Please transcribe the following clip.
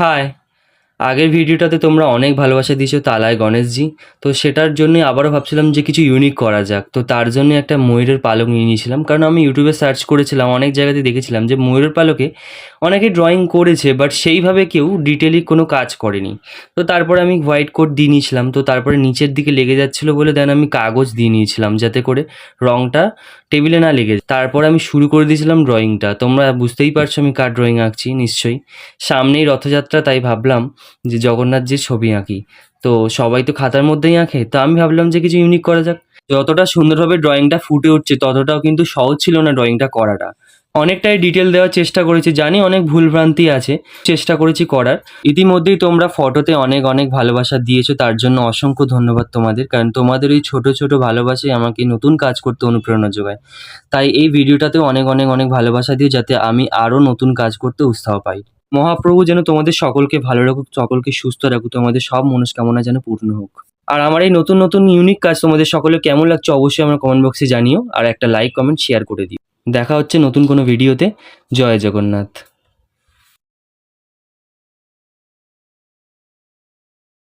High! আগের ভিডিওটাতে তোমরা অনেক ভালোবাসা দিয়েছো তালায় গণেশজি। তো সেটার জন্যই আবারও ভাবছিলাম যে কিছু ইউনিক করা যাক। তো তার জন্যই একটা ময়ূরের পালক নিয়ে নিয়েছিলাম। কারণ আমি ইউটিউবে সার্চ করেছিলাম, অনেক জায়গাতে দেখেছিলাম যে ময়ূরের পালকে অনেকে ড্রয়িং করেছে বাট সেইভাবে কেউ ডিটেইলি কোনো কাজ করেনি। তো তারপরে আমি হোয়াইট কোট দিয়ে নিয়েছিলাম। তো তারপরে নিচের দিকে লেগে যাচ্ছিলো বলে দেন আমি কাগজ দিয়ে নিয়েছিলাম যাতে করে রঙটা টেবিলে না লেগে যায়। তারপর আমি শুরু করে দিয়েছিলাম ড্রয়িংটা। তোমরা বুঝতেই পারছো আমি কার ড্রয়িং আঁকছি নিশ্চয়ই। সামনেই রথযাত্রা, তাই ভাবলাম যে জগন্নাথজির ছবি আঁকি। তো সবাই তো খাতার মধ্যেই আঁকে, তো আমি ভাবলাম যে কিছু ইউনিক করা যাক। যতটা সুন্দরভাবে ড্রয়িংটা ফুটে উঠছে ততটাও কিন্তু সহজ ছিল না ড্রয়িংটা করাটা। অনেকটাই ডিটেল দেওয়ার চেষ্টা করেছি, জানি অনেক ভুলভ্রান্তি আছে, চেষ্টা করেছি করার। ইতিমধ্যেই তোমরা ফটোতে অনেক অনেক ভালোবাসা দিয়েছো, তার জন্য অসংখ্য ধন্যবাদ তোমাদের। কারণ তোমাদের ওই ছোট ছোট ভালোবাসাই আমাকে নতুন কাজ করতে অনুপ্রেরণা যোগায়। তাই এই ভিডিওটাতেও অনেক অনেক অনেক ভালোবাসা দিও যাতে আমি আরও নতুন কাজ করতে উৎসাহ পাই। মহাপ্রভু যেন তোমাদের সকলকে ভালো রাখুক, সকলকে সুস্থ রাখুক, তোমাদের সব মনস্কামনা যেন পূর্ণ হোক। আর আমার এই নতুন নতুন ইউনিক কাজ তোমাদের সকলের কেমন লাগছে অবশ্যই আমার কমেন্ট বক্সে জানিও, আর একটা লাইক কমেন্ট শেয়ার করে দিও। দেখা হচ্ছে নতুন কোনো ভিডিওতে। জয় জগন্নাথ।